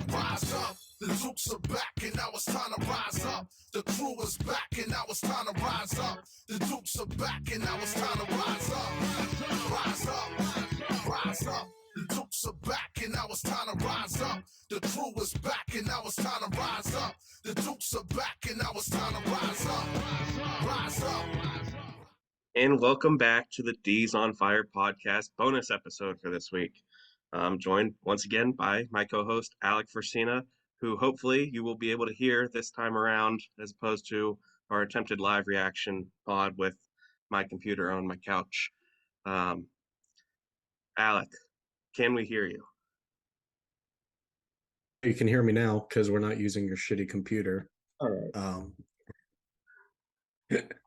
Rise up, the Dukes are back, and now it's time to rise up. The crew is back, and now it's time to rise up. The Dukes are back, and now it's time to rise up. Rise up, rise up. The Dukes are back, and now it's time to rise up. The crew is back, and now it's time to rise up. The Dukes are back, and now it's time to rise up. Rise up. And welcome back to the D's on Fire podcast bonus episode for this week. I'm joined once again by my co-host, Alec Forcina, who hopefully you will be able to hear this time around as opposed to our attempted live reaction pod with my computer on my couch. Alec, can we hear you? You can hear me now because we're not using your shitty computer. All right.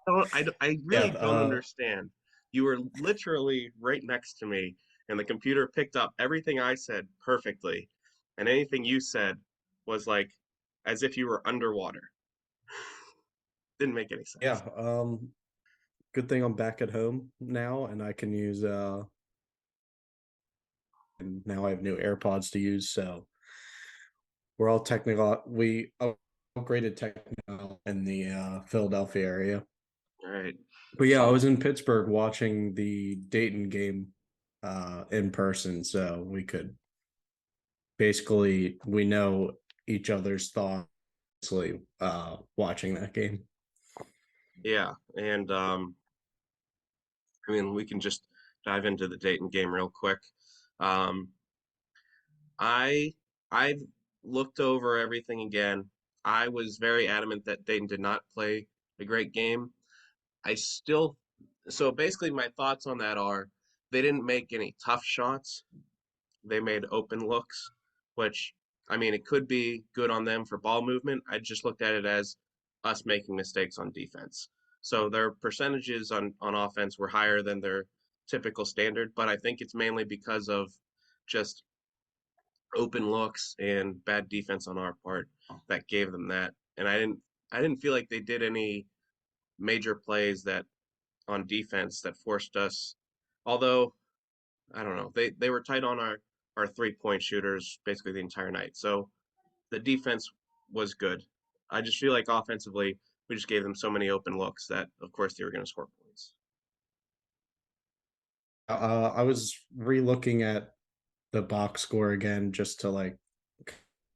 I really don't understand. You were literally right next to me, and the computer picked up everything I said perfectly, and anything you said was like as if you were underwater. Didn't make any sense. Yeah. Good thing I'm back at home now, and I can use and now I have new AirPods to use. So we're all technical. We upgraded technical in the Philadelphia area. All right. But yeah, I was in Pittsburgh watching the Dayton game in person, so we could basically we know each other's thoughts watching that game. Yeah, and I mean we can just dive into the Dayton game real quick. I've looked over everything again. I was very adamant that Dayton did not play a great game. So basically my thoughts on that are they didn't make any tough shots. They made open looks, which, I mean, it could be good on them for ball movement. I just looked at it as us making mistakes on defense. So their percentages on offense were higher than their typical standard, but I think it's mainly because of just open looks and bad defense on our part that gave them that. And I didn't feel like they did any major plays that on defense that forced us, although I don't know, they were tight on our 3-point shooters basically the entire night. So the defense was good. I just feel like offensively we just gave them so many open looks that of course they were going to score points. I was re-looking at the box score again just to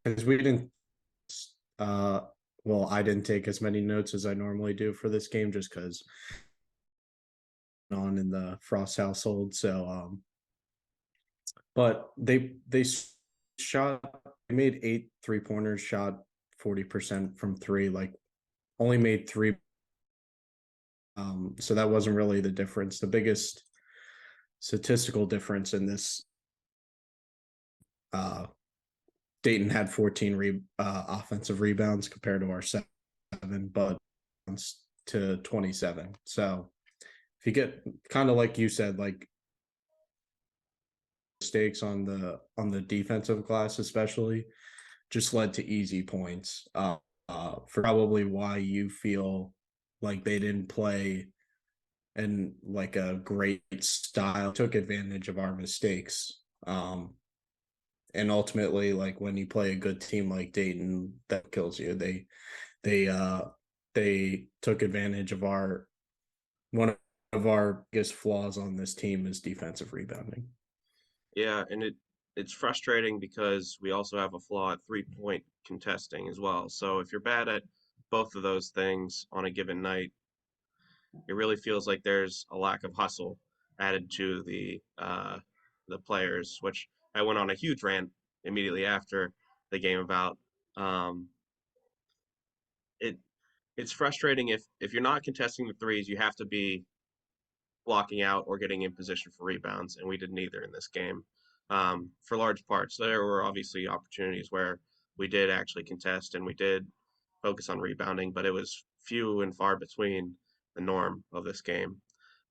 because we didn't well, I didn't take as many notes as I normally do for this game just because on in the Frost household. So but they made 8 3-pointers, shot 40% from 3, only made 3. So that wasn't really the difference. The biggest statistical difference in this Dayton had 14 offensive rebounds compared to our 7, but to 27. So if you get kind of like you said, mistakes on the defensive glass, especially, just led to easy points. For probably why you feel like they didn't play in a great style, took advantage of our mistakes. And ultimately, when you play a good team like Dayton, that kills you. They took advantage of one of our biggest flaws on this team is defensive rebounding. Yeah, and it's frustrating because we also have a flaw at 3-point contesting as well. So if you're bad at both of those things on a given night, it really feels like there's a lack of hustle added to the players, which I went on a huge rant immediately after the game about. It's frustrating if you're not contesting the threes, you have to be blocking out or getting in position for rebounds, and we did neither in this game. For large parts, there were obviously opportunities where we did actually contest and we did focus on rebounding, but it was few and far between the norm of this game.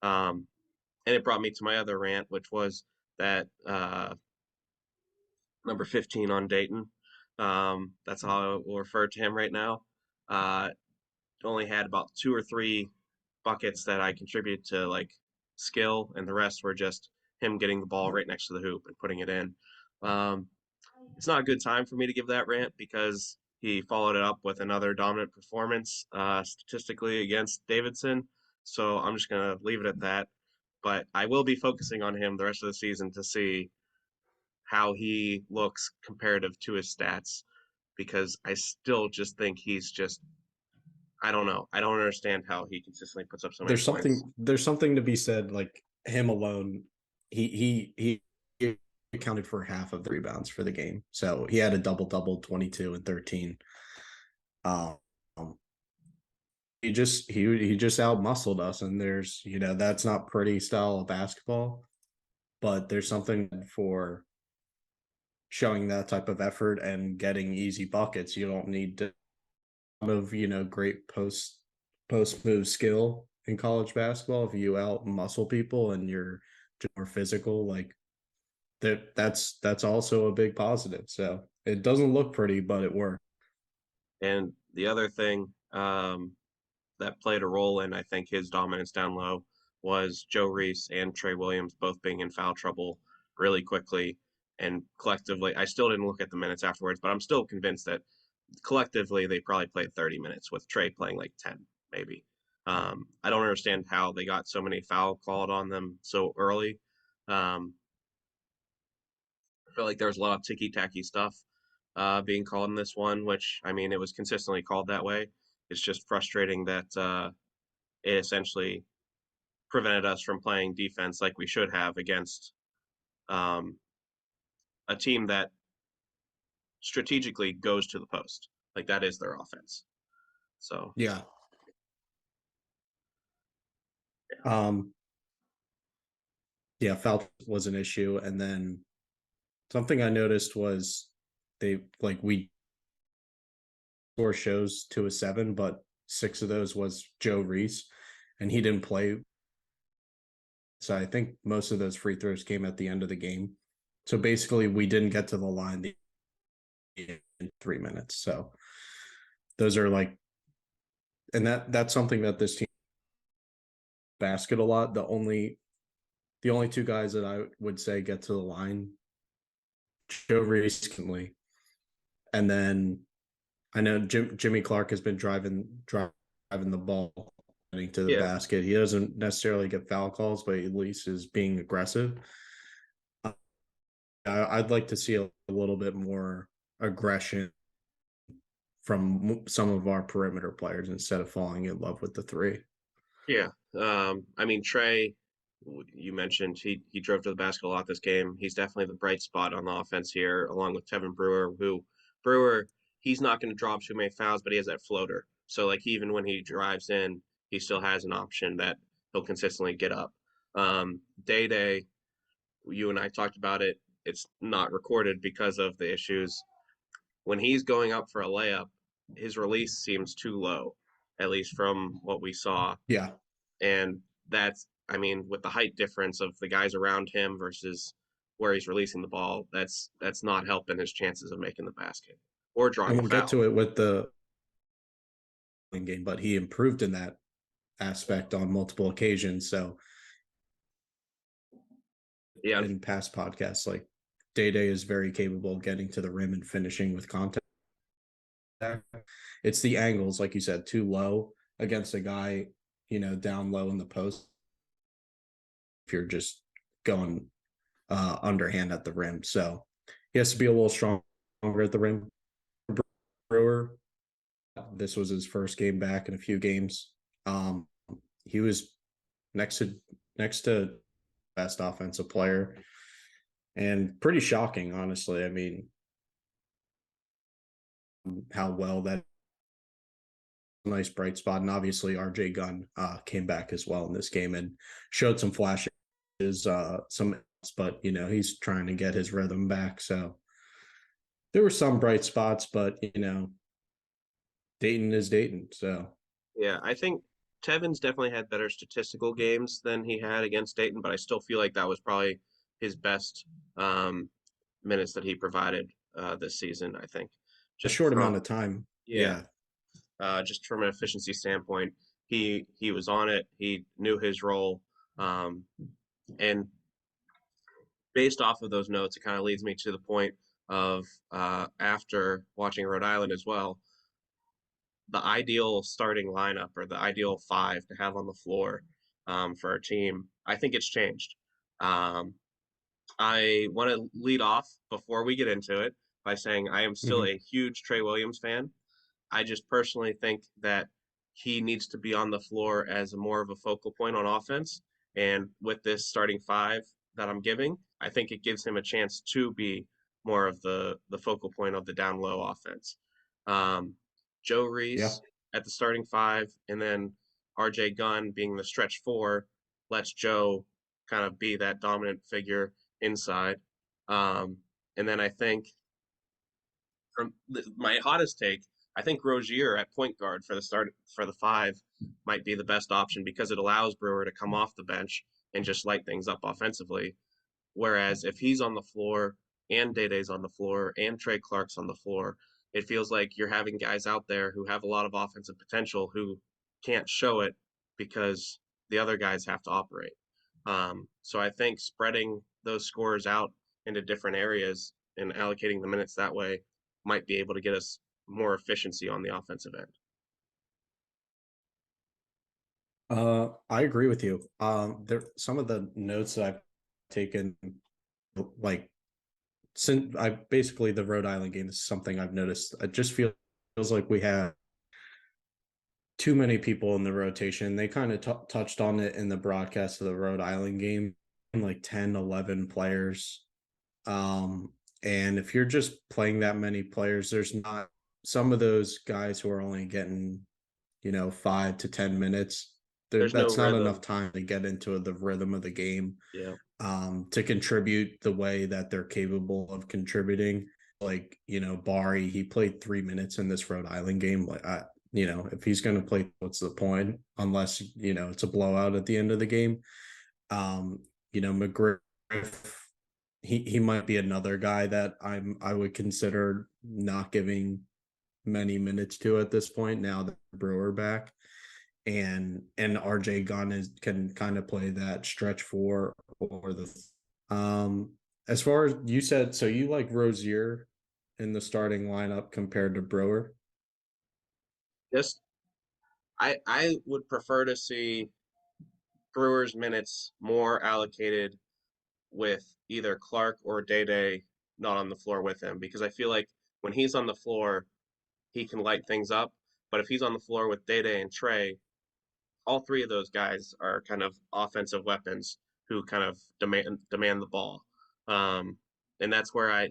And it brought me to my other rant, which was that number 15 on Dayton, that's how I will refer to him right now, only had about 2 or 3 buckets that I contributed to skill, and the rest were just him getting the ball right next to the hoop and putting it in. Um, it's not a good time for me to give that rant because he followed it up with another dominant performance statistically against Davidson. So I'm just going to leave it at that. But I will be focusing on him the rest of the season to see how he looks comparative to his stats because I still just think he's just I don't know. I don't understand how he consistently puts up so many points. There's something to be said, like him alone, he accounted for half of the rebounds for the game. So he had a double, 22 and 13. Um he just out muscled us, and there's that's not pretty style of basketball, but there's something for showing that type of effort and getting easy buckets. You don't need to of great post move skill in college basketball. If you out muscle people and you're just more physical, like that's also a big positive. So it doesn't look pretty, but it works. And the other thing that played a role in, I think, his dominance down low was Joe Reese and Trey Williams both being in foul trouble really quickly. And collectively, I still didn't look at the minutes afterwards, but I'm still convinced that collectively they probably played 30 minutes with Trey playing like 10, maybe. I don't understand how they got so many foul called on them so early. I feel like there's a lot of ticky tacky stuff being called in this one, which I mean, it was consistently called that way. It's just frustrating that it essentially prevented us from playing defense like we should have against um, a team that strategically goes to the post. Like that is their offense. So Yeah. Um. Yeah, foul was an issue, and then something I noticed was we score shows to a 7, but 6 of those was Joe Reese, and he didn't play. So I think most of those free throws came at the end of the game. So basically, we didn't get to the line in 3 minutes. So those are and that's something that this team basket a lot. The only two guys that I would say get to the line, Joe recently, and then I know Jimmy Clark has been driving the ball to the yeah, basket. He doesn't necessarily get foul calls, but at least is being aggressive. I'd like to see a little bit more aggression from some of our perimeter players instead of falling in love with the three. yeah. I mean Trey, you mentioned he drove to the basket a lot this game. He's definitely the bright spot on the offense here, along with Tevin Brewer. Brewer, he's not going to drop too many fouls, but he has that floater. So like even when he drives in, he still has an option that he'll consistently get up. Day, you and I talked about it. It's not recorded because of the issues. When he's going up for a layup, his release seems too low, at least from what we saw. Yeah. And that's, I mean, with the height difference of the guys around him versus where he's releasing the ball, that's not helping his chances of making the basket or And drawing a we'll get foul. to it with the game, but he improved in that aspect on multiple occasions. So Yeah, in past podcasts, like Day is very capable of getting to the rim and finishing with contact. It's the angles, like you said, too low against a guy, down low in the post. If you're just going underhand at the rim, so he has to be a little stronger at the rim. Brewer, this was his first game back in a few games. He was next to best offensive player, and pretty shocking, honestly. I mean, how well that nice bright spot, and obviously RJ Gunn came back as well in this game and showed some flashes, but he's trying to get his rhythm back. So there were some bright spots, but Dayton is Dayton. So yeah. I think Tevin's definitely had better statistical games than he had against Dayton, but I still feel like that was probably his best minutes that he provided this season. I think a just short from amount of time. yeah, Yeah. just from an efficiency standpoint, he was on it. He knew his role, and based off of those notes, it kind of leads me to the point of after watching Rhode Island as well, the ideal starting lineup or the ideal five to have on the floor for our team, I think it's changed. Um, I want to lead off before we get into it by saying I am still Mhm. a huge Trey Williams fan. I just personally think that he needs to be on the floor as more of a focal point on offense. And with this starting five that I'm giving, I think it gives him a chance to be more of the focal point of the down low offense. Um, Joe Yeah. Reese at the starting five, and then RJ Gunn being the stretch four lets Joe kind of be that dominant figure inside. Um, and then I think from my hottest take, I think Rozier at point guard for the start for the five might be the best option because it allows Brewer to come off the bench and just light things up offensively. Whereas if he's on the floor and Day Day's on the floor and Trey Clark's on the floor, it feels like you're having guys out there who have a lot of offensive potential who can't show it because the other guys have to operate. So I think spreading those scores out into different areas and allocating the minutes that way might be able to get us more efficiency on the offensive end. I agree with you. There some of the notes that I've taken, like since I basically the Rhode Island game is something I've noticed. It just feels like we have too many people in the rotation. They kind of touched on it in the broadcast of the Rhode Island game, like 10, 11 players. Um, and if you're just playing that many players, there's not some of those guys who are only getting, 5 to 10 minutes. There's no That's not rhythm. enough time to get into the rhythm of the game, Yeah. to contribute the way that they're capable of contributing. Like, Bari, he played 3 minutes in this Rhode Island game. Like, if he's going to play, what's the point? Unless, it's a blowout at the end of the game. McGriff, he might be another guy that I would consider not giving many minutes to at this point now that Brewer back. And RJ Gunn can kind of play that stretch four or the as far as you said, so you like Rozier in the starting lineup compared to Brewer? Just I would prefer to see Brewers minutes more allocated with either Clark or Day Day not on the floor with him because I feel like when he's on the floor, he can light things up. But if he's on the floor with Day Day and Trey, all three of those guys are kind of offensive weapons who kind of demand the ball. Um, and that's where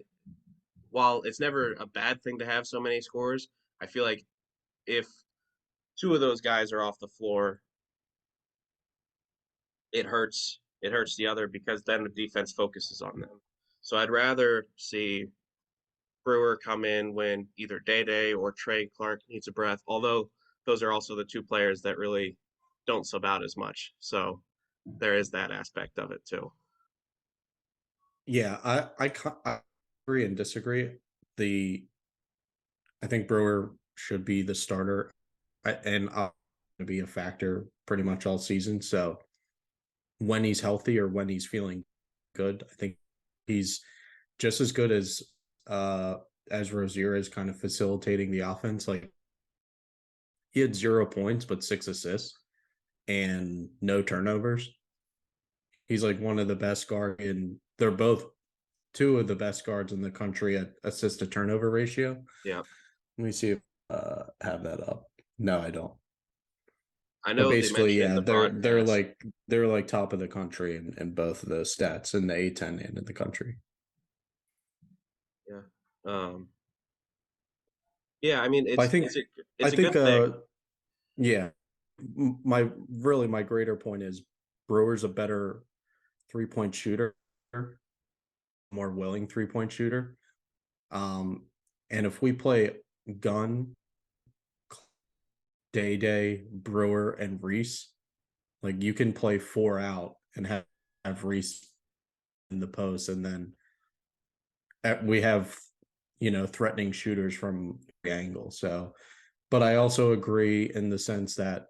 while it's never a bad thing to have so many scores, I feel like if two of those guys are off the floor, it hurts the other because then the defense focuses on them. So I'd rather see Brewer come in when either Day Day or Trey Clark needs a breath. Although those are also the two players that really don't sub out as much. So there is that aspect of it too. Yeah, I agree and disagree. The I think Brewer should be the starter, and to be a factor pretty much all season. So when he's healthy or when he's feeling good, I think he's just as good as Rozier is kind of facilitating the offense. Like, he had 0 points but 6 assists and no turnovers. He's like one of the best guards, and they're both two of the best guards in the country at assist to turnover ratio. Yeah. Let me see if have that up. No, I don't. I But know they basically, mentioned in yeah, the they're broadcast. like they're like top of the country in both of those stats in the A10 and in the country. Yeah. Um, yeah, I mean But I it's a think good thing. yeah, my greater point is Brewer's a better 3-point shooter, more willing 3-point shooter. Um, and if we play Gunn, Day Day, Brewer, and Reese, like, you can play four out and have Reese in the post, and then we have threatening shooters from the angle. So, but I also agree in the sense that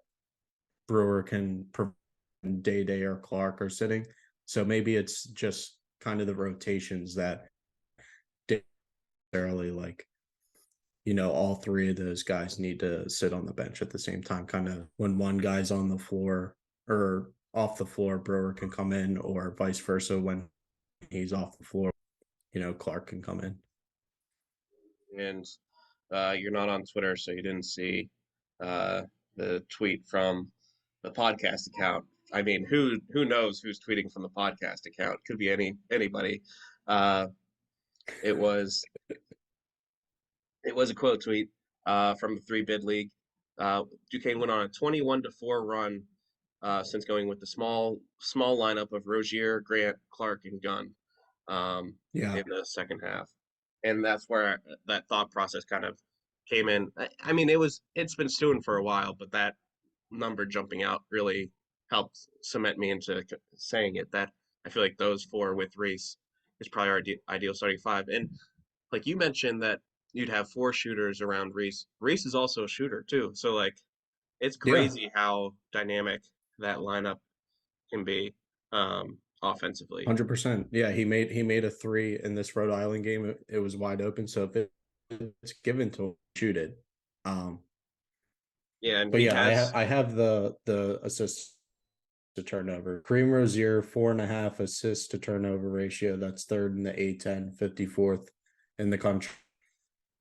Brewer can prevent Day Day or Clark are sitting. So maybe it's just kind of the rotations that didn't necessarily like, all three of those guys need to sit on the bench at the same time. Kind of when one guy's on the floor or off the floor, Brewer can come in, or vice versa. When he's off the floor, Clark can come in. And you're not on Twitter, so you didn't see the tweet from the podcast account. I mean, who knows who's tweeting from the podcast account? Could be anybody. It was a quote tweet from the 3-bid league. Duquesne went on a 21-4 run since going with the small lineup of Rozier, Grant, Clark, and Gunn in the second half, and that's where that thought process kind of came in. I mean, it's been stewing for a while, but that number jumping out really helped cement me into saying it. That I feel like those four with Reese is probably our ideal starting five. And like you mentioned that you'd have four shooters around Reese. Reese is also a shooter too. So like it's crazy how dynamic that lineup can be offensively. 100%. Yeah, he made a three in this Rhode Island game. It was wide open, so if it's given to him, shoot it. Yeah, and but yeah, I have the assists to turnover. Kareem Rozier, 4.5 assists to turnover ratio. That's third in the A10, 54th in the country.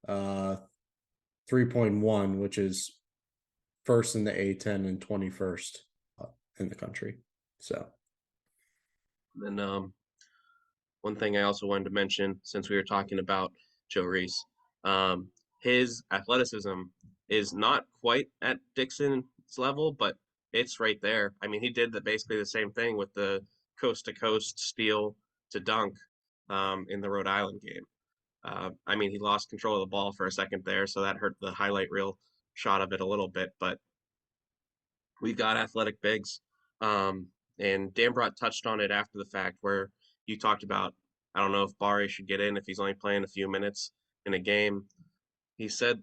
3.1, which is first in the A10 and 21st in the country. So, and one thing I also wanted to mention, since we were talking about Joe Reese, his athleticism is not quite at Dixon's level, but it's right there. I mean, he did basically the same thing with the coast-to-coast steal to dunk in the Rhode Island game. I mean, he lost control of the ball for a second there, so that hurt the highlight reel shot of it a little bit, but we've got athletic bigs. And Dambrot touched on it after the fact where you talked about, I don't know if Bari should get in if he's only playing a few minutes in a game. He said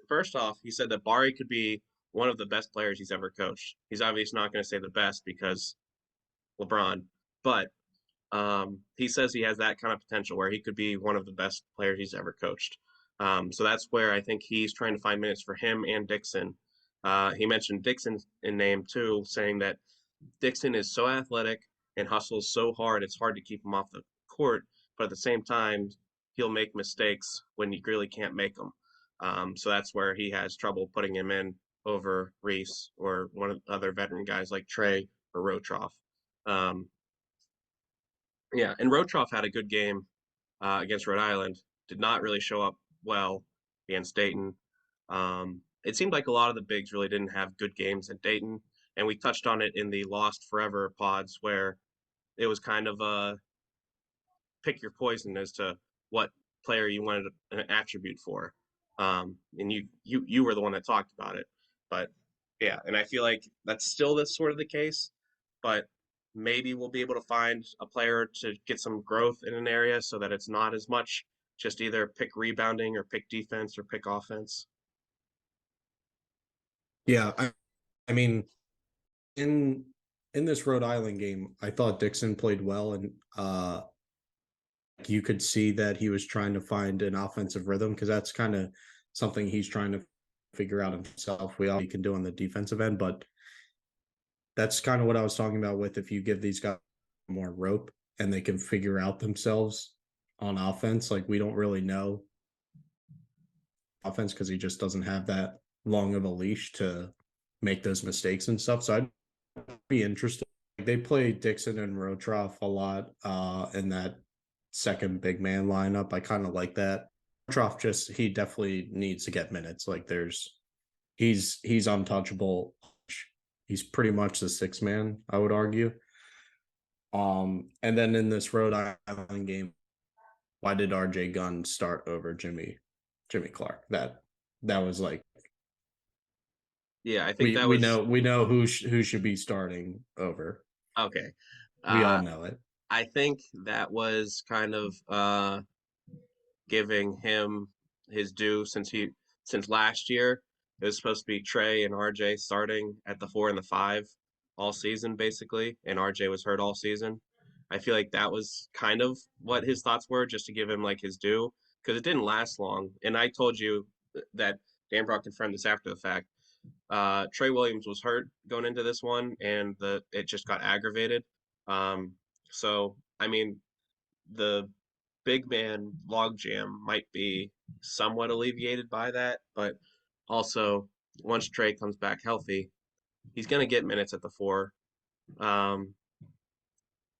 first off, he said that Bari could be one of the best players he's ever coached. He's obviously not going to say the best because LeBron, but he says he has that kind of potential where he could be one of the best players he's ever coached. So that's where I think he's trying to find minutes for him and Dixon. He mentioned Dixon in name too, saying that Dixon is so athletic and hustles so hard, it's hard to keep him off the court. But at the same time, he'll make mistakes when you really can't make them. So that's where he has trouble putting him in over Reese or one of the other veteran guys like Trey or Rotroff. Yeah, and Rotroff had a good game against Rhode Island. Did not really show up well against Dayton. It seemed like a lot of the bigs really didn't have good games at Dayton, and we touched on it in the Lost Forever pods where it was kind of a pick your poison as to what player you wanted an attribute for. And you were the one that talked about it, but yeah, and I feel like that's still sort of the case, but maybe we'll be able to find a player to get some growth in an area so that it's not as much just either pick rebounding or pick defense or pick offense. Yeah, I mean, in this Rhode Island game, I thought Dixon played well, and you could see that he was trying to find an offensive rhythm because that's kind of something he's trying to figure out himself. We all he can do on the defensive end, but that's kind of what I was talking about with if you give these guys more rope and they can figure out themselves on offense. Like we don't really know offense because he just doesn't have that long of a leash to make those mistakes and stuff. So I'd be interested. They play Dixon and Rotroff a lot in that second big man lineup. I kind of like that. Rotroff he definitely needs to get minutes. Like he's untouchable. He's pretty much the sixth man, I would argue. And then in this Rhode Island game, why did RJ Gunn start over Jimmy Clark? That was like, yeah, I think we know who should be starting over. Okay, we all know it. I think that was kind of giving him his due since last year it was supposed to be Trey and RJ starting at the 4 and the 5 all season basically, and RJ was hurt all season. I feel like that was kind of what his thoughts were, just to give him like his due, because it didn't last long. And I told you that Dan Brock confirmed this after the fact. Trey Williams was hurt going into this one, and it just got aggravated. Um, so I mean, the big man logjam might be somewhat alleviated by that, but also once Trey comes back healthy, he's going to get minutes at the four. Um,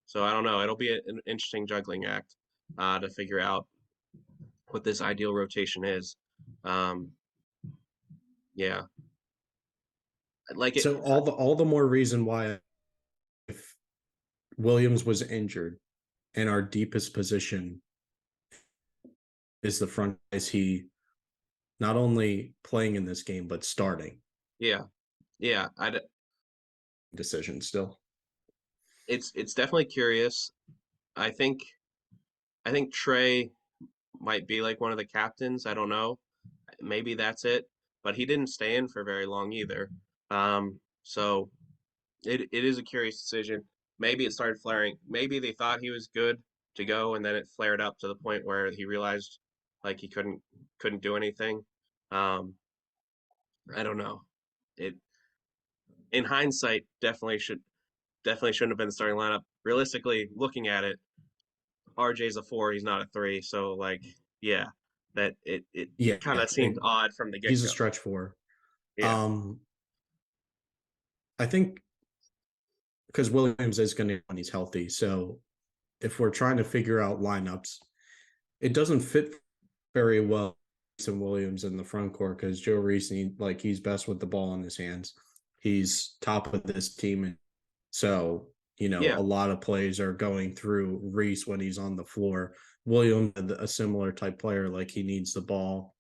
so I don't know. It'll be an interesting juggling act to figure out what this ideal rotation is. Um, yeah, like it. So all the more reason why, if Williams was injured and our deepest position is the front, is he not only playing in this game but starting? Yeah, yeah. Decision still. It's definitely curious. I think I think Trey might be like one of the captains. I don't know. Maybe that's it. But he didn't stay in for very long either. So it is a curious decision. Maybe it started flaring. Maybe they thought he was good to go, and then it flared up to the point where he realized like he couldn't do anything. Um, I don't know. It in hindsight definitely shouldn't have been the starting lineup. Realistically, looking at it, RJ's a four, he's not a three. So like, yeah, that it Yeah, kind of seemed odd from the get he's a go. stretch four. Yeah, I think because Williams is going to when he's healthy. So if we're trying to figure out lineups, it doesn't fit very well Mason Williams in the front court because Joe Reese, like he's best with the ball in his hands. He's top of this team, and so yeah, a lot of plays are going through Reese when he's on the floor. Williams, a similar type player, like he needs the ball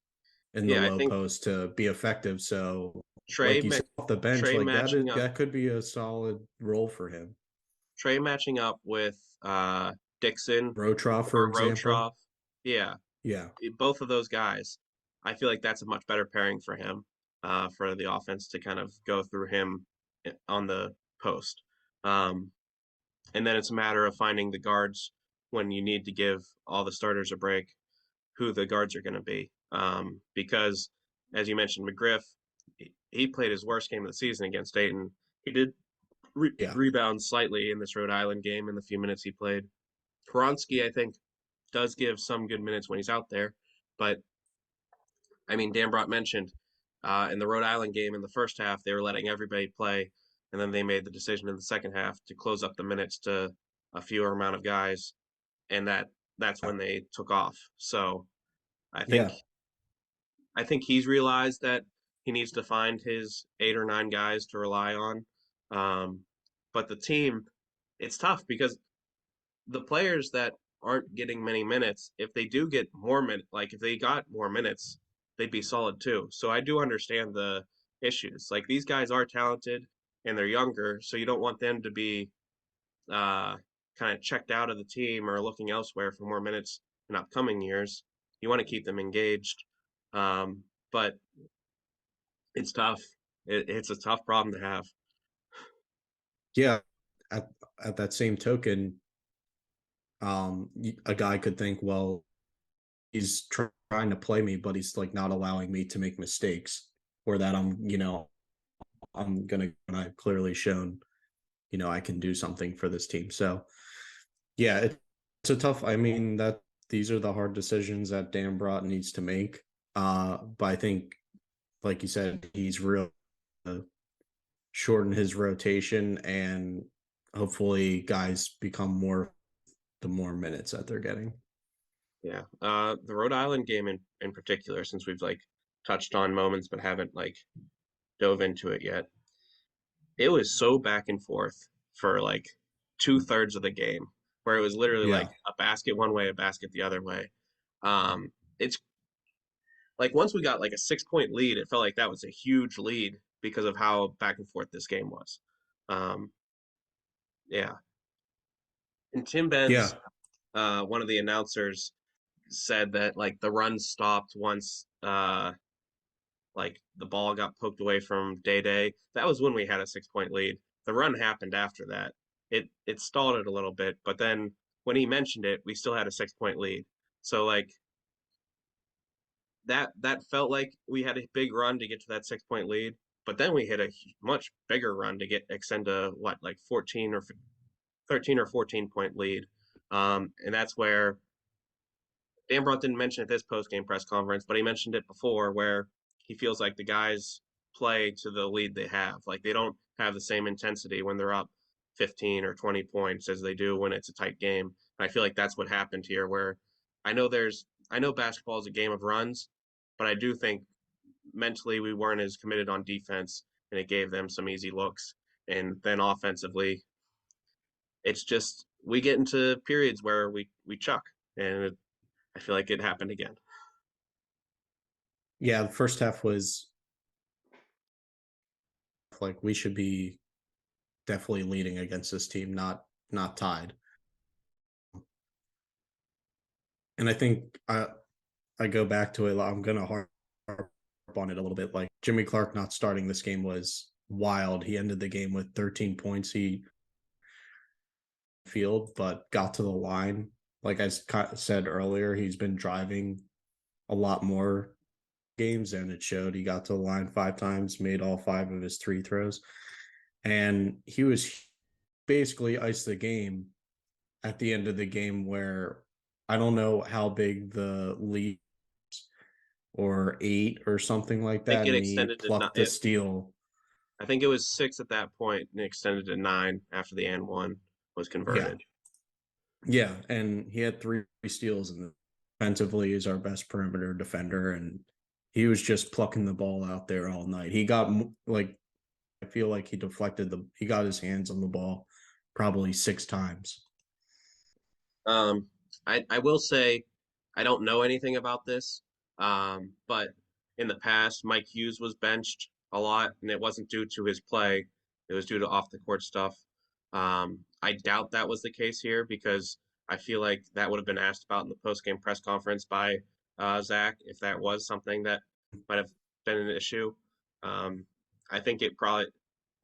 in the yeah. I low think post to be effective. So, Trey like you said, off the bench, Trey like matching up that could be a solid role for him. Trey matching up with Dixon Rotroff, for or example. Rotroff. Yeah, Yeah. both of those guys. I feel like that's a much better pairing for him, for the offense to kind of go through him on the post. Um, and then it's a matter of finding the guards when you need to give all the starters a break, who the guards are going to be. Because, as you mentioned, McGriff, he played his worst game of the season against Dayton. He did Yeah. rebound slightly in this Rhode Island game in the few minutes he played. Peronsky, I think, does give some good minutes when he's out there. But, I mean, Dan Brott mentioned in the Rhode Island game in the first half, they were letting everybody play. And then they made the decision in the second half to close up the minutes to a fewer amount of guys. And that's when they took off. So I think Yeah. I think he's realized that he needs to find his 8 or 9 guys to rely on. Um, but the team, it's tough because the players that aren't getting many minutes, if they do get more minutes, like if they got more minutes, they'd be solid too. So I do understand the issues. Like these guys are talented and they're younger, so you don't want them to be uh, kind of checked out of the team or looking elsewhere for more minutes in upcoming years. You want to keep them engaged, but it's tough. It's a tough problem to have. Yeah. At that same token, a guy could think, well, he's trying to play me, but he's like not allowing me to make mistakes, or that I'm gonna, and I've clearly shown, I can do something for this team. So yeah, it's a tough. I mean, that these are the hard decisions that Dan Brott needs to make. But I think, like you said, he's real shorten his rotation, and hopefully guys become more the more minutes that they're getting. Yeah. The Rhode Island game in particular, since we've like touched on moments but haven't like dove into it yet, it was so back and forth for like 2/3 of the game, where it was literally like Yeah. a basket one way, a basket the other way. It's like once we got like a 6 point lead, it felt like that was a huge lead because of how back and forth this game was. Um, yeah. And Tim Yeah. Benz, one of the announcers, said that like the run stopped once like the ball got poked away from Day Day. That was when we had a 6 point lead. The run happened after that. it stalled it a little bit, but then when he mentioned it, we still had a 6 point lead. So like that felt like we had a big run to get to that 6 point lead, but then we hit a much bigger run to extend to what, like 14 or 13 or 14 point lead. And that's where Dambrot didn't mention it this post game press conference, but he mentioned it before where he feels like the guys play to the lead they have. Like they don't have the same intensity when they're up 15 or 20 points as they do when it's a tight game. And I feel like that's what happened here where I know basketball is a game of runs, but I do think mentally we weren't as committed on defense and it gave them some easy looks. And then offensively, it's just we get into periods where we chuck and I feel like it happened again. Yeah, the first half was like we should be definitely leading against this team, not tied. And I think I go back to it. I'm gonna harp on it a little bit. Like Jimmy Clark not starting this game was wild. He ended the game with 13 points. He field, but got to the line. Like I said earlier, he's been driving a lot more games, and it showed. He got to the line 5 times, made all 5 of his 3 throws, and he was basically iced the game at the end of the game. Where I don't know how big the lead or 8 or something like I think that, it and he extended to plucked the steal. I think it was 6 at that point and extended to 9 after the and one was Yeah, converted. yeah, and he had 3 steals, and defensively is our best perimeter defender, and he was just plucking the ball out there all night. He got like I feel like he got his hands on the ball probably 6 times. Um, I will say I don't know anything about this, but in the past, Mike Hughes was benched a lot, and it wasn't due to his play; it was due to off the court stuff. I doubt that was the case here because I feel like that would have been asked about in the post game press conference by Zach if that was something that might have been an issue. Um, I think it probably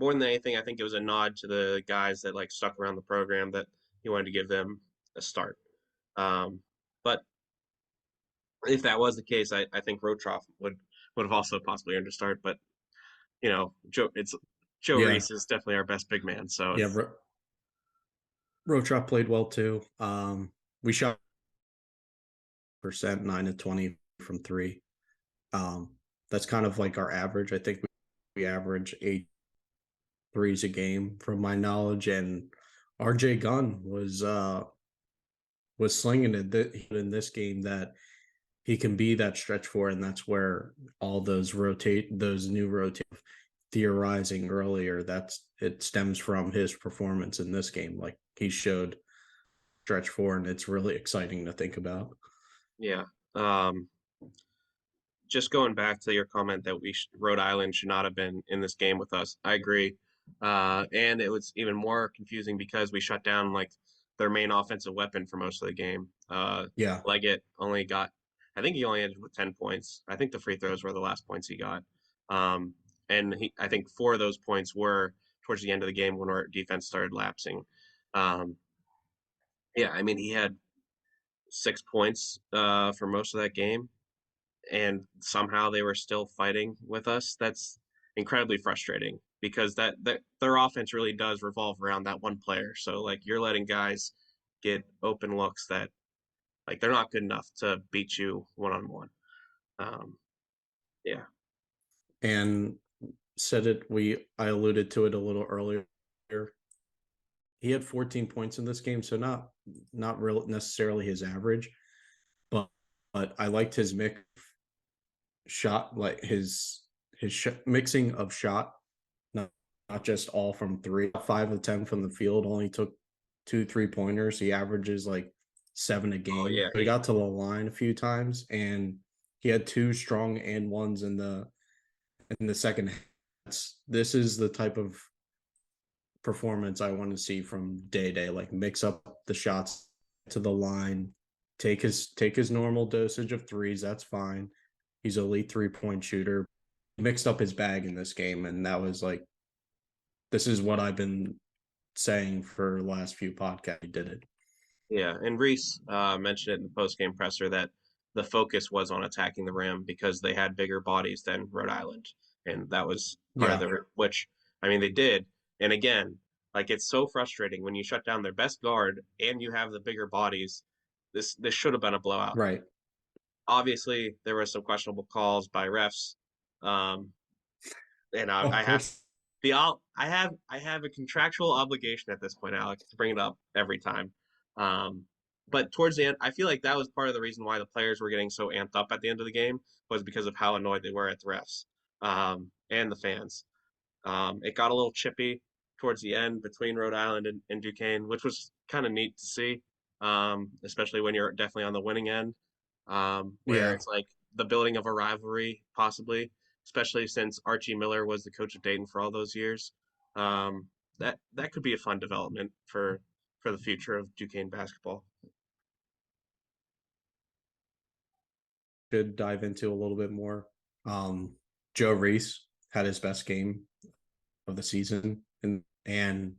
more than anything, I think it was a nod to the guys that like stuck around the program that he wanted to give them a start. Um, but if that was the case, I think Rotroff would have also possibly earned a start. But Joe Yeah, Reese is definitely our best big man. So yeah. Rotrop played well too. We shot percent 9 to 20 from 3. Um, that's kind of like our average. I think we average 8 threes a game from my knowledge, and RJ Gunn was slinging it in this game that he can be that stretch for, and that's where all those new rotate theorizing earlier. It stems from his performance in this game. Like he showed stretch for, and it's really exciting to think about. yeah. Um, just going back to your comment that Rhode Island should not have been in this game with us. I agree. And it was even more confusing because we shut down like their main offensive weapon for most of the game. Yeah, Leggett only got, I think he only ended with 10 points. I think the free throws were the last points he got. Um, and I think 4 of those points were towards the end of the game when our defense started lapsing. Um, yeah, I mean, he had 6 points for most of that game and somehow they were still fighting with us. That's incredibly frustrating because that their offense really does revolve around that one player. So like you're letting guys get open looks that like they're not good enough to beat you one on one. Yeah. and said it. I alluded to it a little earlier. He had 14 points in this game, so not real necessarily his average, but I liked his mix shot, like his mixing of shot, not not just all from 3. 5 of 10 from the field, only took 2 3-pointers. He averages like 7 a Oh game. yeah. But he got to the line a few times, and he had 2 strong and ones in the second. This is the type of performance I want to see from Day. Like mix up the shots to the line, take his normal dosage of threes. That's fine. He's an elite 3-point shooter. He mixed up his bag in this game, and that was like, this is what I've been saying for the last few podcasts. He did it. Yeah, and Reese mentioned it in the post-game presser that the focus was on attacking the rim because they had bigger bodies than Rhode Island, and that was part of Yeah. which I mean they did. And again, like it's so frustrating when you shut down their best guard and you have the bigger bodies. This should have been a blowout. Right. Obviously, there were some questionable calls by refs, um, and Of I have course. I have a contractual obligation at this point, Alec, to bring it up every time. Um, but towards the end, I feel like that was part of the reason why the players were getting so amped up at the end of the game was because of how annoyed they were at the refs and the fans. It got a little chippy towards the end between Rhode Island and Duquesne, which was kind of neat to see, especially when you're definitely on the winning end, where Yeah. it's like the building of a rivalry, possibly, especially since Archie Miller was the coach of Dayton for all those years. Um, that could be a fun development for the future of Duquesne basketball. Should dive into a little bit more. Joe Reese had his best game of the season, and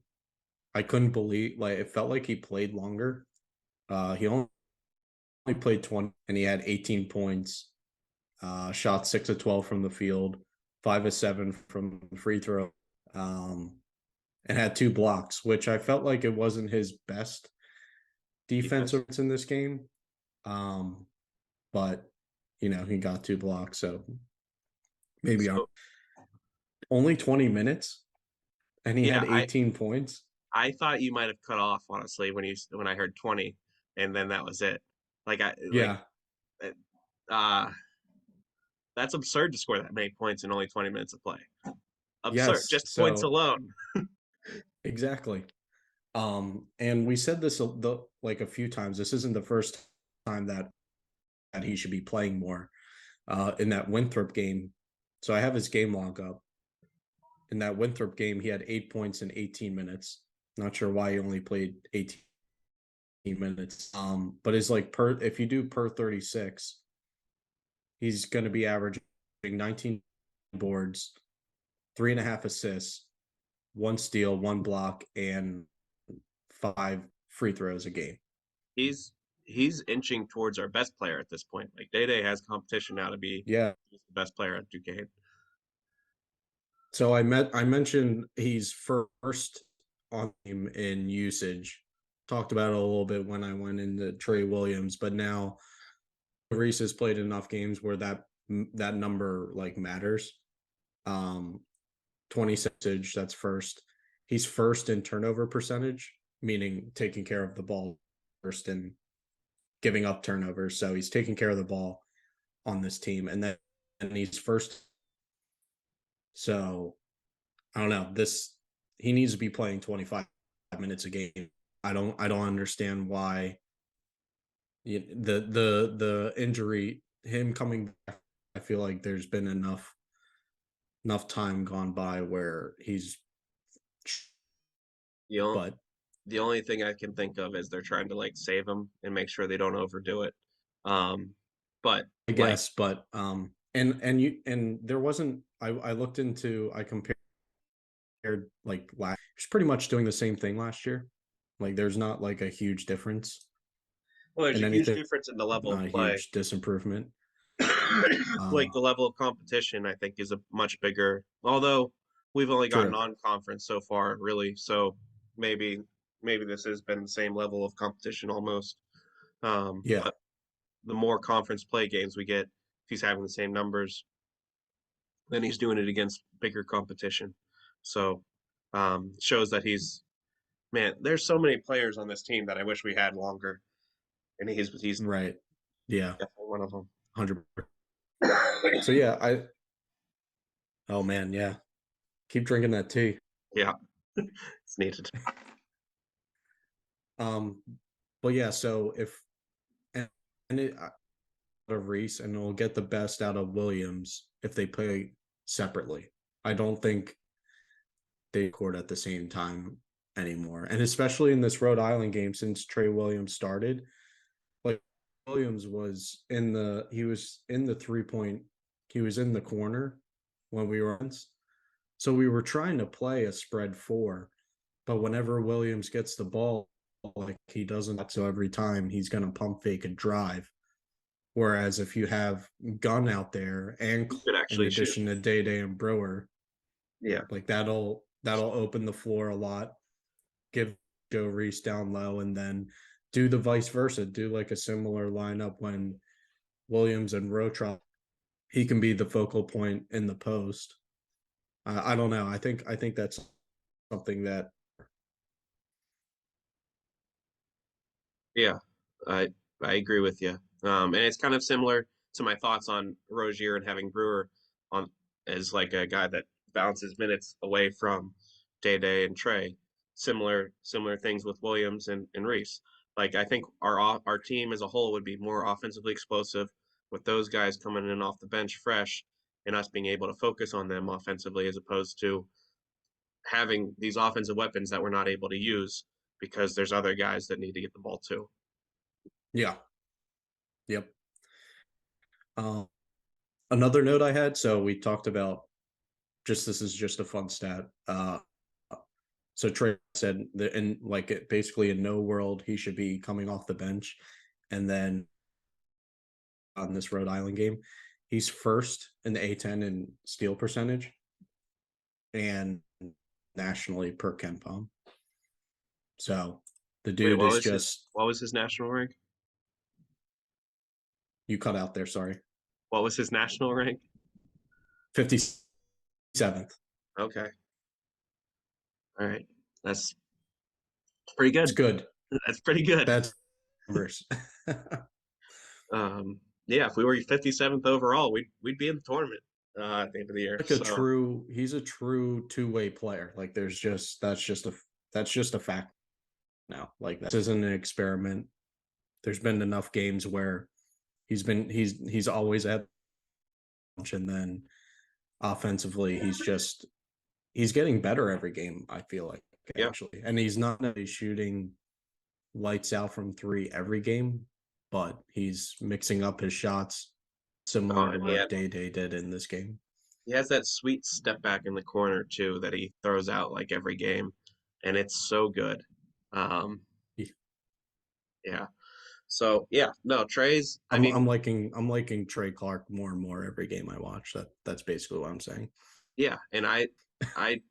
I couldn't believe, like, it felt like he played longer. He only played 20 and he had 18 points, shot 6 of 12 from the field, 5 of 7 from free throw, and had 2 blocks, which I felt like it wasn't his best defensive in this game. But he got 2 blocks, so maybe So only 20 minutes and he yeah, had 18 points. I thought you might have cut off honestly when I heard 20, and then that was it. Like I like Yeah. uh that's absurd to score that many points in only 20 minutes of play. Absurd, Yes. just points So alone. exactly. And we said this like a few times. This isn't the first time that he should be playing more. In that Winthrop game, so I have his game log up. In that Winthrop game, he had 8 points in 18 minutes. Not sure why he only played 18 minutes. But it's like if you do per 36, he's going to be averaging 19 boards, 3.5 assists, 1 steal, 1 block, and 5 free throws a game. He's inching towards our best player at this point. Like Day Day has competition now to be Yeah. the best player at Duquesne. So I mentioned he's first on him in usage. Talked about it a little bit when I went into Trey Williams, but now Reese has played enough games where that number like matters. 20 usage, that's first. He's first in turnover percentage, meaning taking care of the ball first and giving up turnovers. So he's taking care of the ball on this team, and he's first. So I don't know. He needs to be playing 25 minutes a game. I don't understand why the injury, him coming back. I feel like there's been enough time gone by where he's. But The only thing I can think of is they're trying to like save him and make sure they don't overdo it. But I like guess, but and there wasn't. I looked into. I compared like last. He's pretty much doing the same thing last year. Like there's not like a huge difference well, there's in a huge anything. difference in the level Not of a play. huge disimprovement. Like the level of competition, I think, is a much bigger. Although we've only gotten True. non-conference so far, really. So maybe this has been the same level of competition almost. Yeah. But the more conference play games we get, if he's having the same numbers, then he's doing it against bigger competition. So shows that he's man. There's so many players on this team that I wish we had longer, and he's Right. Yeah. definitely one of them. 100%. So yeah, oh man, yeah. Keep drinking that tea. Yeah, it's needed. Um, but yeah, so if and it out of Reese, and it'll get the best out of Williams if they play separately. I don't think they record at the same time anymore. And especially in this Rhode Island game, since Trey Williams started, like Williams was in the 3-point, he was in the corner when we were on. So we were trying to play a spread 4, but whenever Williams gets the ball, like he doesn't, so every time he's going to pump fake and drive. Whereas if you have Gunn out there and He could in actually shoot. addition to Day and Brewer, Yeah. like that'll open the floor a lot. Give Joe Reese down low, and then do the vice versa. Do like a similar lineup when Williams and Rotrop. He can be the focal point in the post. I don't know. I think that's something that Yeah, I I agree with you. And it's kind of similar to my thoughts on Rozier and having Brewer on as like a guy that bounces minutes away from Day and Trey. Similar things with Williams and Reese. Like I think our team as a whole would be more offensively explosive with those guys coming in off the bench fresh and us being able to focus on them offensively as opposed to having these offensive weapons that we're not able to use because there's other guys that need to get the ball too. yeah, yep. Um, Another note I had. So we talked about just this is just a fun stat. So Trey said that in like basically in no world he should be coming off the bench, and then on this Rhode Island game, he's first in the A10 in steal percentage and nationally per KenPom. So the Wait, dude is just what was his national rank? you cut out there. Sorry, What was his national rank? 57th. Okay. All right. That's pretty It's good. good. That's pretty good. That's numbers. Yeah, if we were 57th overall, we'd be in the tournament at the end of the year. Like a So true he's a true two-way player. Like that's just a fact now. Like this isn't an experiment. There's been enough games where he's always at and then offensively he's getting better every game, I feel like, yeah. actually. And he's not really shooting lights out from three every game, but he's mixing up his shots Oh, similar to and what Day did in this game. he has that sweet step back in the corner too that he throws out like every game, and it's so good. Um, yeah. So yeah, no, Trey's. I I'm mean, I'm liking I'm liking Trey Clark more and more every game I watch. That's basically what I'm saying. yeah, and I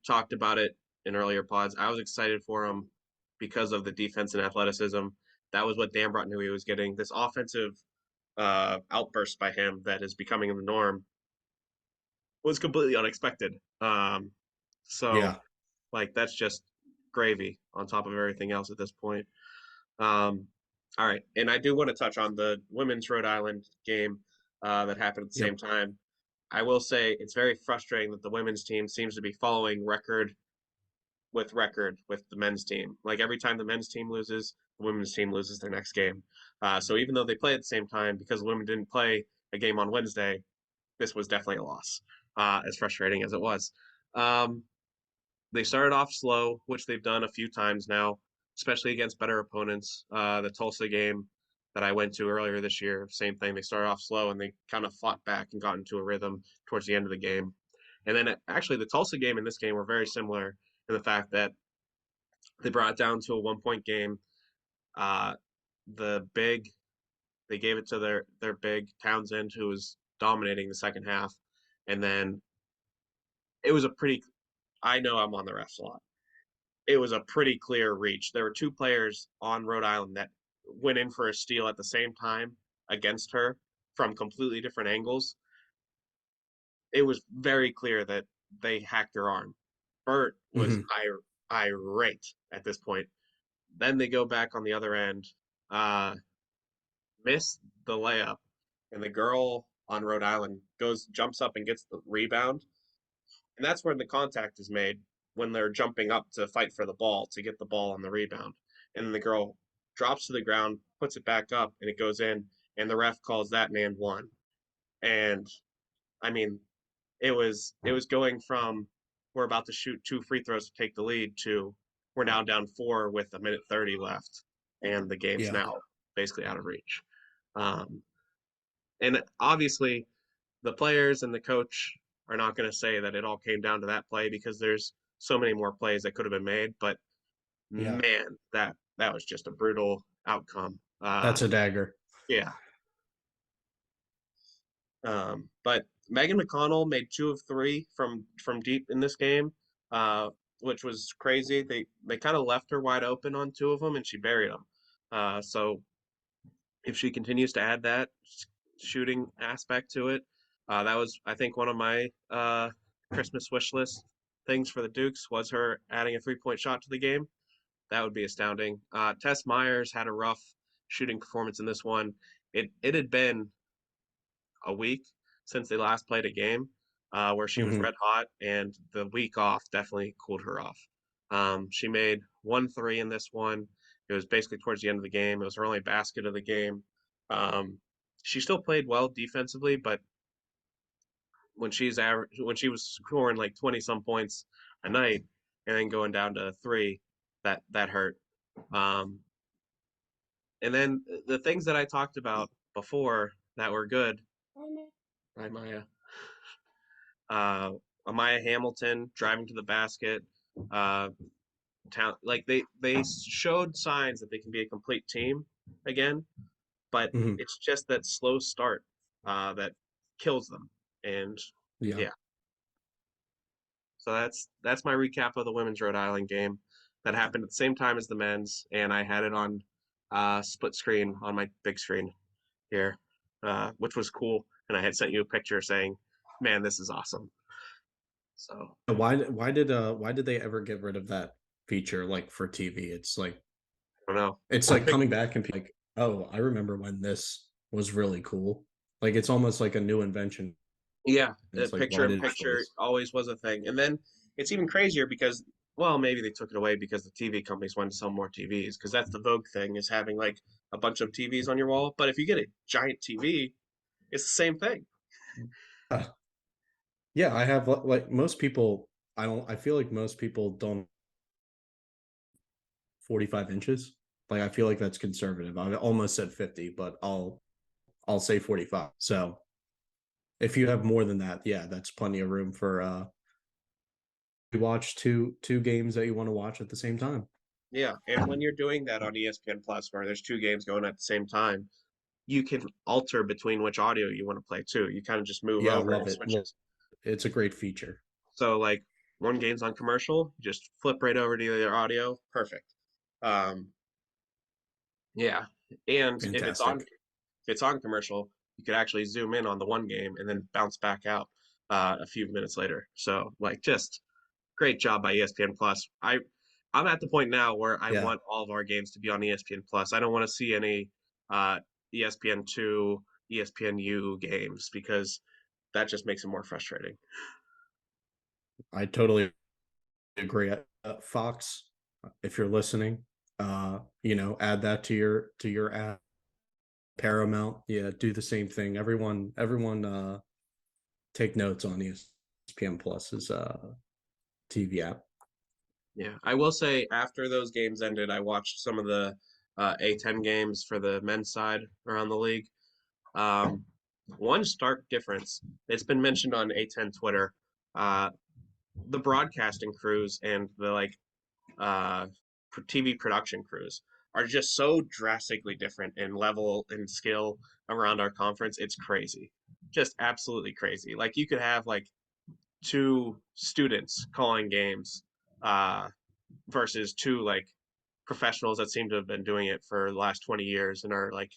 talked about it in earlier pods. I was excited for him because of the defense and athleticism. That was what Dan Broughton knew he was getting. This offensive outburst by him that is becoming the norm was completely unexpected. So Yeah. like that's just gravy on top of everything else at this point. Um, all right, and I do want to touch on the women's Rhode Island game that happened at the same Yep. time. I will say it's very frustrating that the women's team seems to be following record with the men's team. Like every time the men's team loses, the women's team loses their next game. So even though they play at the same time, because the women didn't play a game on Wednesday, this was definitely a loss, as frustrating as it was. Um, they started off slow, which they've done a few times now, especially against better opponents. The Tulsa game that I went to earlier this year, same thing. They started off slow and they kind of fought back and got into a rhythm towards the end of the game. And then actually, the Tulsa game and this game were very similar in the fact that they brought it down to a 1 point game. Uh, the big, they gave it to their big Townsend, who was dominating the second half. And then it was a pretty, I know I'm on the refs a lot. It was a pretty clear reach. There were two players on Rhode Island that went in for a steal at the same time against her from completely different angles. It was very clear that they hacked her arm. Bert was Mm-hmm. irate at this point. Then they go back on the other end, uh, miss the layup, and the girl on Rhode Island jumps up and gets the rebound. And that's where the contact is made when they're jumping up to fight for the ball to get the ball on the rebound. And then the girl drops to the ground, puts it back up, and it goes in. And the ref calls that man one. And I mean, it was going from we're about to shoot two free throws to take the lead to we're now down four with a minute 30 left, and the game's Yeah. now basically out of reach. Um, and obviously, the players and the coach are not going to say that it all came down to that play because there's so many more plays that could have been made. But Yeah, man, that was just a brutal outcome. that's a dagger. Yeah. But Megan McConnell made 2 of 3 from deep in this game, uh, which was crazy. They kind of left her wide open on 2 of them, and she buried them. So if she continues to add that shooting aspect to it, that was I think one of my Christmas wish list things for the Dukes was her adding a 3-point shot to the game. That would be astounding. Tess Myers had a rough shooting performance in this one. It had been a week since they last played a game where she was Hmm. red hot, and the week off definitely cooled her off. She made 1 3 in this one. It was basically towards the end of the game. It was her only basket of the game. Um, she still played well defensively, but when she was scoring like 20 some points a night and then going down to 3, that hurt. Um, and then the things that I talked about before that were good. Hi, Maya. uh, Amaya Hamilton driving to the basket. Uh, like they showed signs that they can be a complete team again, but Hmm. it's just that slow start that kills them. And Yeah. yeah, so that's my recap of the women's Rhode Island game that happened at the same time as the men's, and I had it on split screen on my big screen here, which was cool. And I had sent you a picture saying, "Man, this is awesome." So Why did they ever get rid of that feature like for TV? I don't know. It's like coming back and be like, oh, I remember when this was really cool. Like it's almost like a new invention. Yeah, It's like picture why in did picture choice? always was a thing. And then it's even crazier because, well, maybe they took it away because the TV companies wanted to sell more TVs because that's the Vogue thing is having like a bunch of TVs on your wall. But if you get a giant TV, it's the same thing. Uh, yeah, I have like most people. I feel like most people don't 45 inches. Like I feel like that's conservative. I almost said 50, but I'll say 45. So if you have more than that, yeah, that's plenty of room for you watch two games that you want to watch at the same time. Yeah, and when you're doing that on ESPN Plus, where there's 2 games going at the same time, you can alter between which audio you want to play too. You kind of just move Yeah, I over love and it. switches. It's a great feature. So like one game's on commercial, you just flip right over to the audio. Perfect. Um, yeah, and Fantastic. if it's on commercial, you could actually zoom in on the one game and then bounce back out a few minutes later. So like just great job by ESPN Plus. I'm at the point now where I Yeah. want all of our games to be on ESPN Plus. I don't want to see any uh, ESPN2, ESPNU games because that just makes it more frustrating. I totally agree. Fox, if you're listening, add that to your app. Paramount, yeah, do the same thing. Everyone, take notes on ESPN Plus's TV app. Yeah, I will say after those games ended, I watched some of the A10 games for the men's side around the league. Um, one stark difference, it's been mentioned on A10 Twitter, uh, the broadcasting crews and the uh, TV production crews are just so drastically different in level and skill around our conference. It's crazy, just absolutely crazy. Like you could have like 2 students calling games versus 2 like professionals that seem to have been doing it for the last 20 years and are like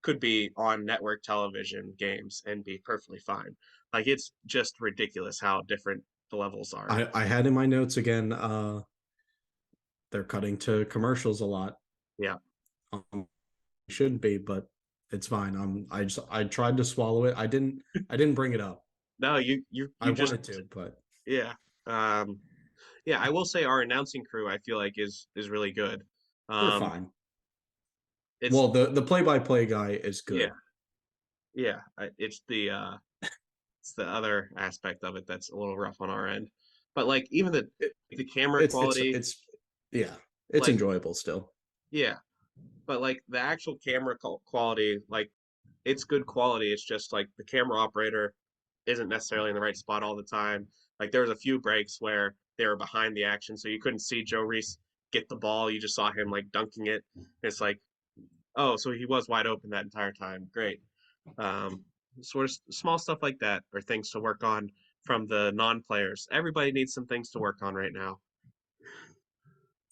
could be on network television games and be perfectly fine. Like it's just ridiculous how different the levels are. I had in my notes again. They're cutting to commercials a lot. Yeah. Shouldn't be, but it's fine. I tried to swallow it. I didn't bring it up. No, you I you just wanted to, but yeah. Um yeah, I will say our announcing crew I feel like is really good. they're Um fine. it's Well, the play-by-play guy is yeah, good. yeah, it's the other aspect of it that's a little rough on our end. But like even It, the camera it's quality, it's yeah, it's like enjoyable still. yeah, but like the actual camera quality, like it's good quality. It's just like the camera operator isn't necessarily in the right spot all the time. Like there was a few breaks where they were behind the action, so you couldn't see Joe Reese get the ball. You just saw him like dunking it. It's like, oh, so he was wide open that entire time. Great. Sort of small stuff like that are things to work on from the non-players. Everybody needs some things to work on right now.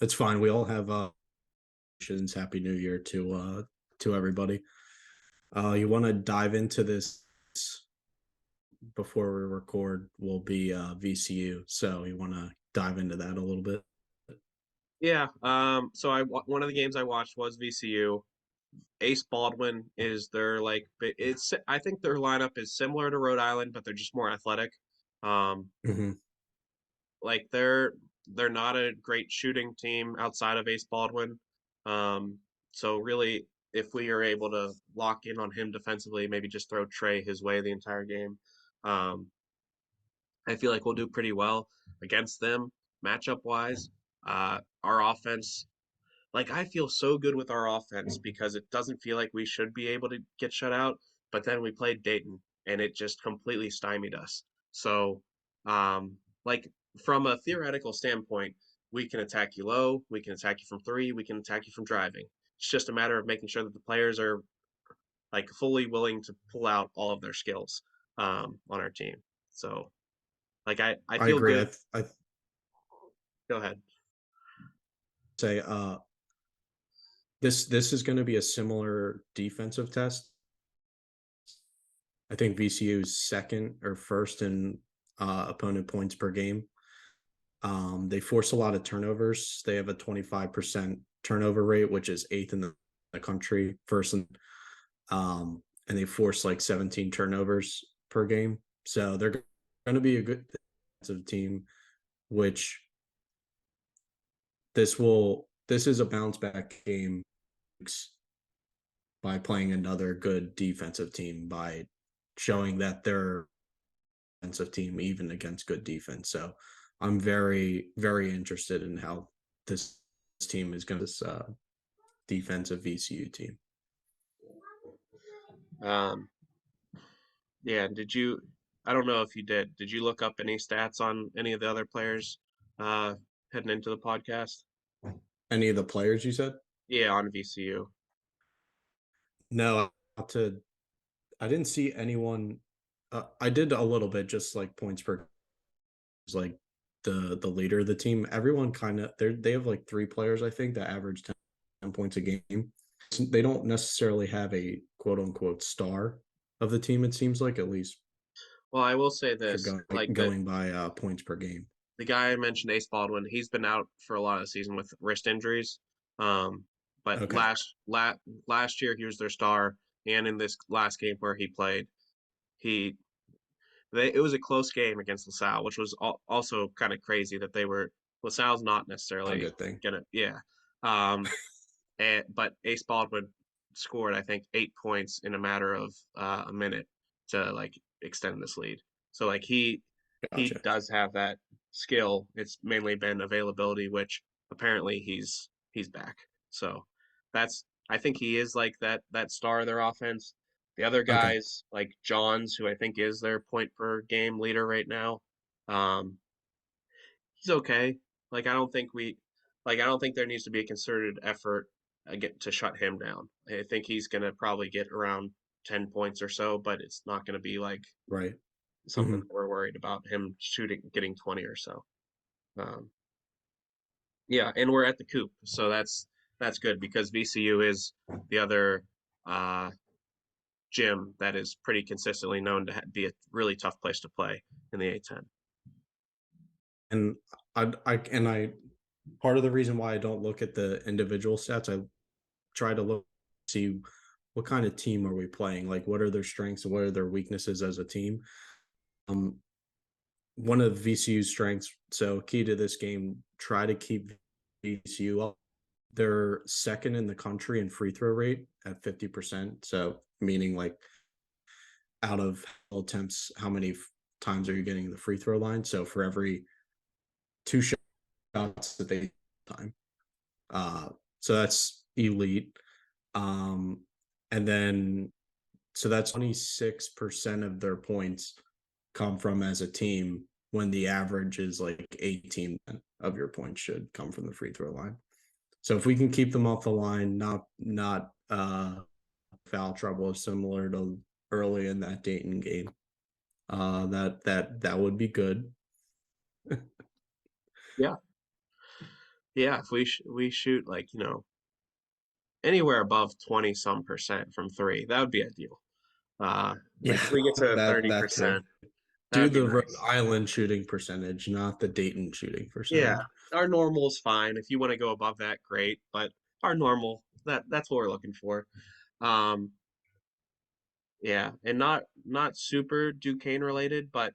It's fine. We all have Happy New Year to everybody. You want to dive into this before we record? Will be VCU. So you want to dive into that a little bit? Yeah. So one of the games I watched was VCU. Ace Baldwin is their like it's I think their lineup is similar to Rhode Island, but they're just more athletic. Mm-hmm. Like they're not a great shooting team outside of Ace Baldwin. So really, if we are able to lock in on him defensively, maybe just throw Trey his way the entire game, um, I feel like we'll do pretty well against them matchup wise. Our offense, like I feel so good with our offense because it doesn't feel like we should be able to get shut out, but then we played Dayton and it just completely stymied us. So, like from a theoretical standpoint, we can attack you low, we can attack you from three, we can attack you from driving. It's just a matter of making sure that the players are like fully willing to pull out all of their skills on our team. So, like I I feel agree. good. I Go ahead. say this is going to be a similar defensive test. I think VCU is second or first in opponent points per game. They force a lot of turnovers. They have a 25% turnover rate, which is eighth in the country, first in, and they force like 17 turnovers per game. So they're going to be a good defensive team, which this is a bounce back game by playing another good defensive team, by showing that they're a defensive team even against good defense. So I'm very, very interested in how this team is going to this defensive VCU team. Yeah, did you? I don't know if you did. Did you look up any stats on any of the other players heading into the podcast? Any of the players you said? Yeah, on VCU. No, I didn't see anyone. I did a little bit, just like points per, like the leader of the team. Everyone kind of they have like three players I think that average 10 points a game. They don't necessarily have a quote unquote star of the team. It seems like, at least Well, I will say for this, going by points per game. the guy I mentioned, Ace Baldwin, he's been out for a lot of the season with wrist injuries. But Okay, last year he was their star, and in this last game where he played, he it was a close game against LaSalle, which was also kind of crazy that they were LaSalle's not a necessarily good thing. gonna but Ace Baldwin scored I think 8 points in a matter of a minute to like extend this lead. So like he Gotcha. does have that skill. It's mainly been availability, which apparently he's back. So that's I think he is like that star of their offense. The other Okay, guys like Johns, who I think is their point per game leader right now, um, he's okay. Like I don't think there needs to be a concerted effort get to shut him down. I think he's gonna probably get around 10 points or so, but it's not gonna be like right. something Hmm. that we're worried about him getting 20 or so. Um, yeah, and we're at the Coop, so that's good because VCU is the other uh, gym that is pretty consistently known to be a really tough place to play in the A10. And I part of the reason why I don't look at the individual stats, I try to look see what kind of team are we playing, like what are their strengths and what are their weaknesses as a team. Um, one of VCU's strengths, so key to this game, try to keep VCU up. They're second in the country in free throw rate at 50%. So meaning like out of attempts, how many times are you getting the free throw line? So for every two shots that they time. Uh, so that's elite. Um, and then so that's 26% of their points come from as a team, when the average is like 18 of your points should come from the free throw line. So if we can keep them off the line, not foul trouble similar to early in that Dayton game, that would be good. Yeah. Yeah, if we shoot like, anywhere above 20 some percent from three, that would be ideal. Like Yeah, if we get to that too. 30%, Do that'd be the Rhode nice. Island shooting percentage, not the Dayton shooting Yeah, percentage. our normal is fine. If you want to go above that, great. But our normal, that's what we're looking for. Um, yeah, and not super Duquesne related, but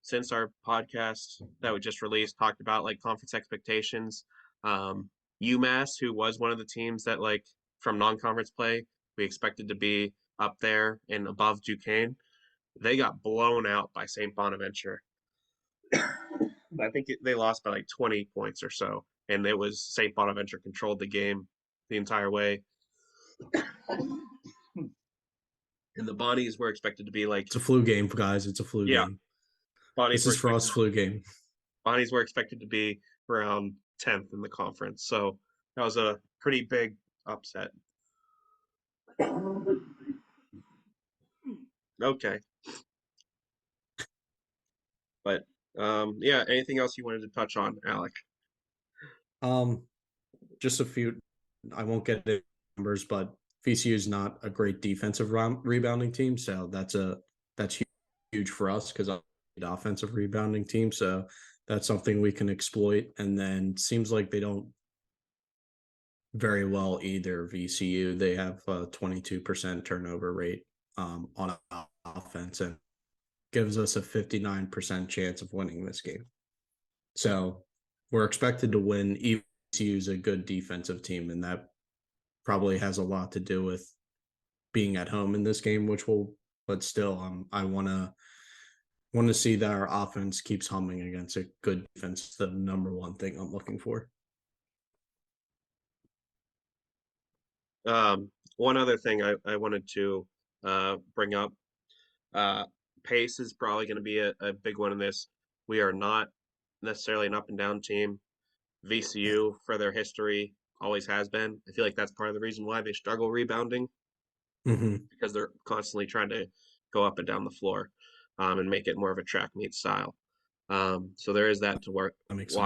since our podcast that we just released talked about like conference expectations, um, UMass, who was one of the teams that like from non-conference play we expected to be up there and above Duquesne, they got blown out by St. Bonaventure. I think they lost by like 20 points or so, and it was St. Bonaventure controlled the game the entire way. And the Bonnies were expected to be like, It's a flu game, guys. It's a flu yeah, game. Bonnies This were is for us expected flu game. Bonnies were expected to be around 10th in the conference. So that was a pretty big upset. Okay. But yeah, anything else you wanted to touch on, Alec? Um, just a few. I won't get the numbers, but VCU is not a great defensive rebounding team, so that's huge for us because I'm an offensive rebounding team. So that's something we can exploit. And then seems like they don't very well either. VCU, they have a 22% turnover rate on offense and gives us a 59% chance of winning this game. So we're expected to win. ECU is a good defensive team, and that probably has a lot to do with being at home in this game, which will. But still, I want to see that our offense keeps humming against a good defense. It's the number one thing I'm looking for. One other thing I wanted to bring up, uh, pace is probably going to be a big one in this. We are not necessarily an up and down team. VCU, for their history, always has been. I feel like that's part of the reason why they struggle rebounding Mm-hmm. because they're constantly trying to go up and down the floor, and make it more of a track meet style. So there is that to That makes sense.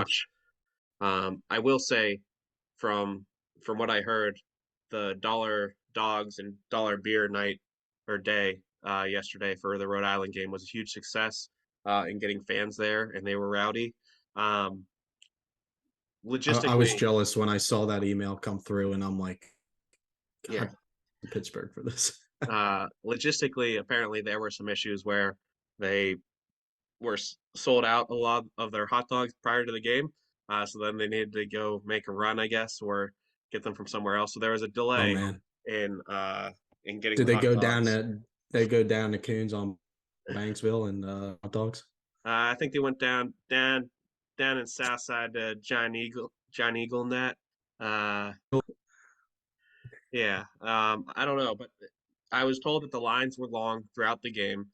watch. I will say, from from what I heard, the dollar dogs and dollar beer night or day yesterday for the Rhode Island game was a huge success in getting fans there, and they were rowdy. Um, I was logistically, jealous when I saw that email come through, and I'm like, yeah, God, Pittsburgh for this. logistically, apparently there were some issues where they were sold out a lot of their hot dogs prior to the game. So then they needed to go make a run, I guess, or get them from somewhere else. So there was a Oh delay man, in getting did the they hot go down dogs. to they go down to Coons on Banksville and hot dogs? I think they went down in Southside to John Eagle Net. Uh, yeah, I don't know, but I was told that the lines were long throughout the game.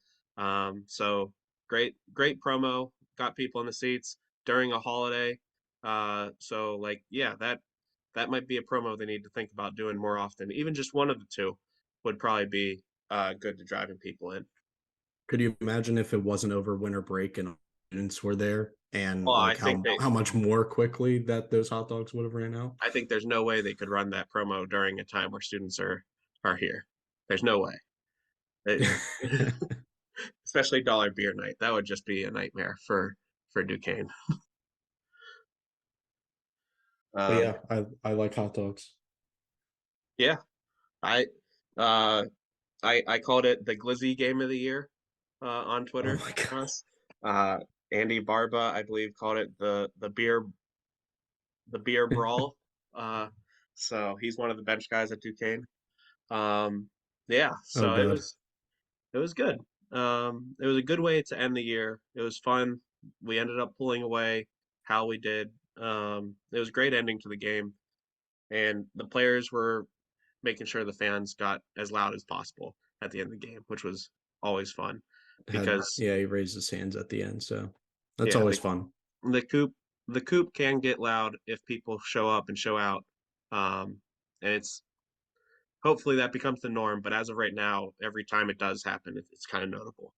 So great promo, got people in the seats during a holiday. So like, yeah, that might be a promo they need to think about doing more often. Even just one of the two would probably be good to driving people in. Could you imagine if it wasn't over winter break and students were there, and Well, like how much more quickly that those hot dogs would have ran out? I think there's no way they could run that promo during a time where students are here. There's no way. It, especially dollar beer night. That would just be a nightmare for Duquesne. But Um, yeah, I like hot dogs. yeah, I uh, I called it the Glizzy Game of the Year on Oh Twitter my god. for us. Uh, Andy Barba, I believe, called it the beer brawl. Uh, so he's one of the bench guys at Duquesne. Um, yeah, Oh so god. it was good. It was a good way to end the year. It was fun. We ended up pulling away how we did. It was a great ending to the game, and the players were making sure the fans got as loud as possible at the end of the game, which was always fun Had because Yeah, he raised his hands at the end, so that's yeah, always fun. the coop the coop can get loud if people show up and show out. And it's hopefully that becomes the norm. But as of right now, every time it does happen, it's kind of notable.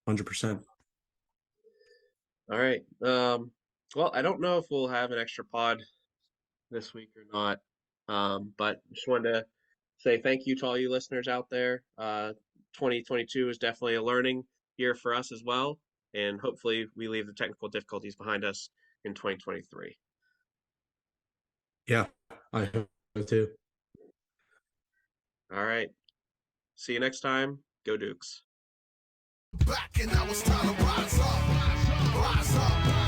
100%. All right. Well, I don't know if we'll have an extra pod this week or not. But just wanted to say thank you to all you listeners out there. 2022 is definitely a learning year for us as well. And hopefully we leave the technical difficulties behind us in 2023. Yeah, I hope so too. All right. See you next time. Go Dukes. Back and now it's time to rise up. Rise up.